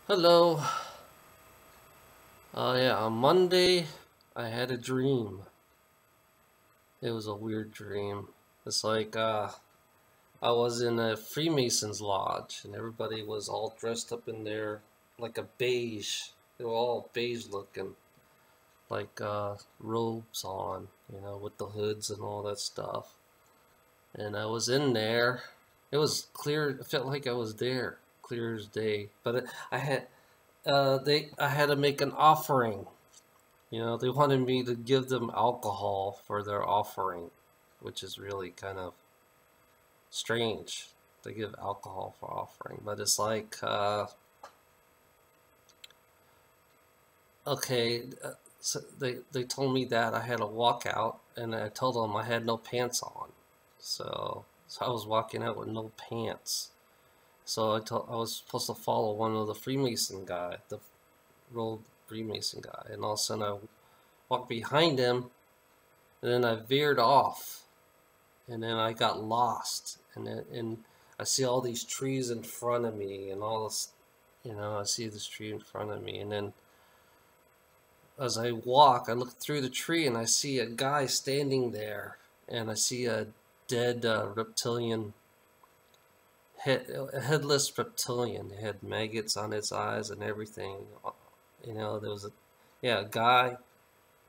Hello. Yeah, on Monday I had a dream. It was a weird dream. It's like I was in a Freemason's lodge and everybody was all dressed up in there like a beige. They were all beige looking, like robes on, with the hoods and all that stuff. And I was in there. It was clear. It felt like I was there, clear as day. But I had to make an offering. They wanted me to give them alcohol for their offering, which is really kind of strange to give alcohol for offering. But it's like, okay, so they told me that I had to walk out, and I told them I had no pants on. So I was walking out with no pants. So I was supposed to follow one of the Freemason guy, the road Freemason guy, and all of a sudden I walked behind him, and then I veered off, and then I got lost, and I see all these trees in front of me, and all this, I see this tree in front of me, and then as I walk, I look through the tree, and I see a guy standing there, and I see a dead reptilian a headless reptilian. It had maggots on its eyes and everything. There was a guy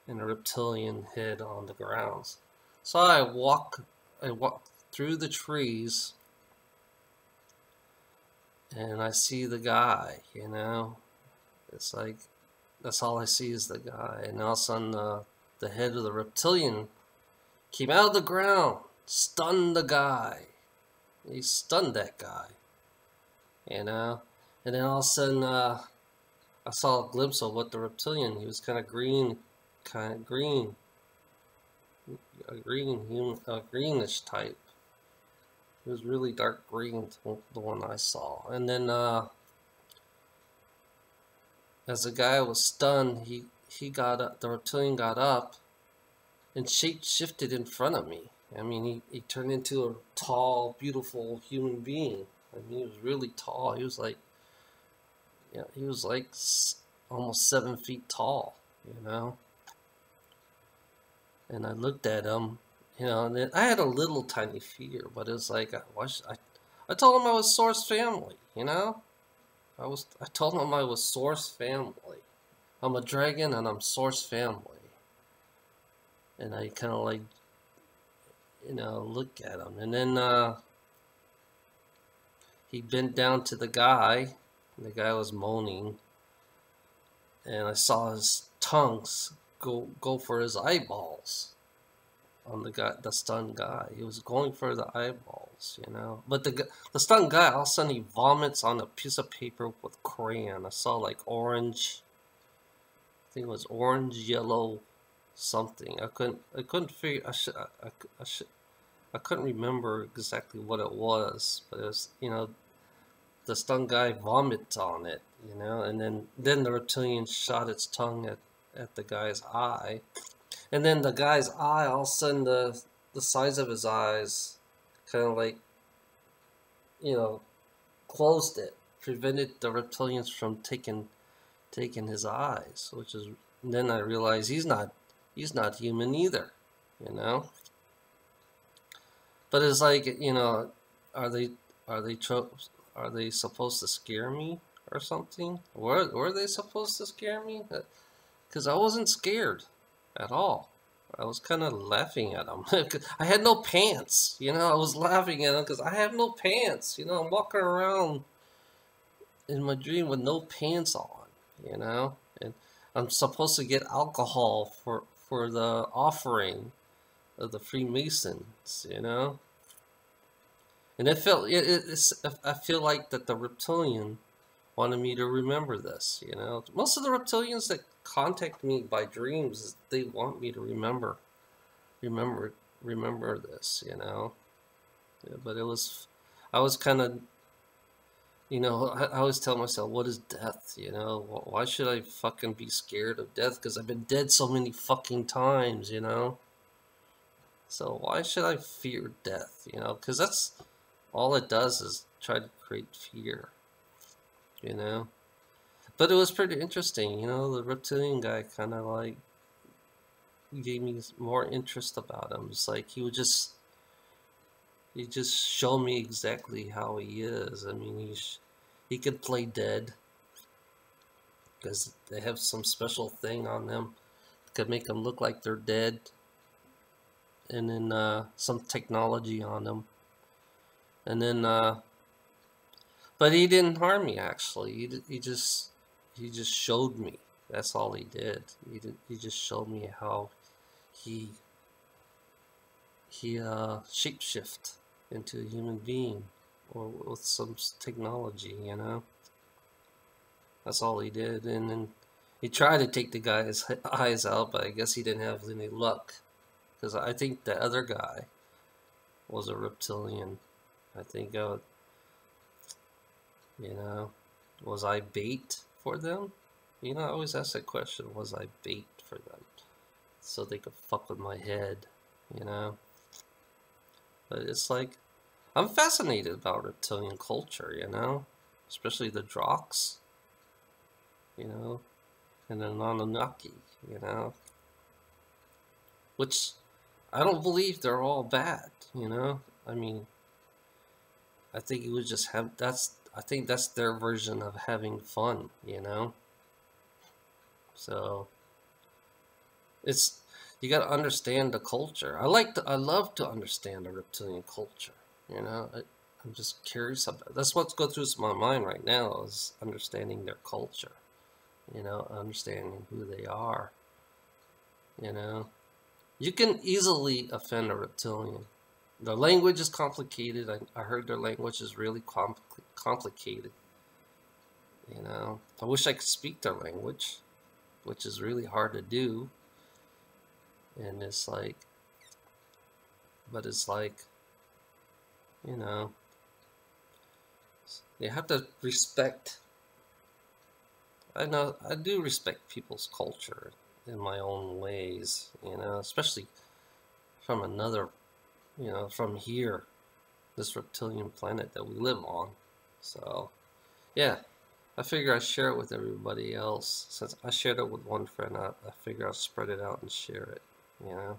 and a reptilian head on the ground. So I walk through the trees, and I see the guy. It's like, that's all I see is the guy. And all of a sudden, the head of the reptilian came out of the ground, stunned the guy. He stunned that guy, you know? And then all of a sudden, I saw a glimpse of what the reptilian, he was kind of green, a greenish type. It was really dark green, the one I saw. And then, as the guy was stunned, he got up. The reptilian got up and shape shifted in front of me. I mean, he turned into a tall, beautiful human being. I mean, he was really tall. He was like almost 7 feet tall. You know. And I looked at him, and then I had a little tiny fear, but it was like, I told him I was Source family. I told him I was Source family. I'm a dragon and I'm Source family. And I kind of like, look at him. And then he bent down to the guy. And the guy was moaning. And I saw his tongues go for his eyeballs on the stunned guy. He was going for the eyeballs. But the stunned guy, all of a sudden he vomits on a piece of paper with crayon. I saw like orange. I think it was orange, yellow, something. I couldn't figure. I couldn't remember exactly what it was, but it was, the stunned guy vomits on it. And then the reptilian shot its tongue at the guy's eye. And then the guy's eye, all of a sudden, the size of his eyes kind of like, you know, closed it, prevented the reptilians from taking his eyes, which is, and then I realized he's not human either, you know. But it's like, are they are they are they supposed to scare me or something? Were they supposed to scare me? Because I wasn't scared at all. I was kind of laughing at them. I had no pants, I was laughing at them because I have no pants. I'm walking around in my dream with no pants on. And I'm supposed to get alcohol for the offering of the Freemasons. And I feel like that the reptilian wanted me to remember this. Most of the reptilians that contact me by dreams, they want me to remember, remember this. Yeah, but I was kind of, I always tell myself, what is death? Why should I fucking be scared of death? Because I've been dead so many fucking times. So why should I fear death? Because all it does is try to create fear. you know But it was pretty interesting, you know. The reptilian guy kind of like gave me more interest about him. It's like he just showed me exactly how he is. I mean, he could play dead because they have some special thing on them that could make them look like they're dead, and then some technology on them, and then but he didn't harm me actually. He just showed me. That's all he did. He just showed me how he shapeshift into a human being or with some technology, you know. That's all he did. And then he tried to take the guy's eyes out, but I guess he didn't have any luck because I think the other guy was a reptilian. I think you know, was I bait for them? You know, I always ask that question, was I bait for them? So they could fuck with my head, you know? But it's like, I'm fascinated about reptilian culture, you know? Especially the Drox, you know? And the Anunnaki, you know? Which, I don't believe they're all bad, you know? I mean, I think you would just have, I think that's their version of having fun, you know? So, it's, you got to understand the culture. I love to understand the reptilian culture. You know, I'm just curious about. That's what's going through my mind right now is understanding their culture. You know, understanding who they are. You know, you can easily offend a reptilian. The language is complicated. I heard their language is really complicated. You know, I wish I could speak their language, which is really hard to do. And it's like, but it's like, you know, you have to respect. I know I do respect people's culture in my own ways, you know, especially from another, you know, from here, this reptilian planet that we live on. So, yeah, I figure I share it with everybody else. Since I shared it with one friend, I figure I'll spread it out and share it, you know.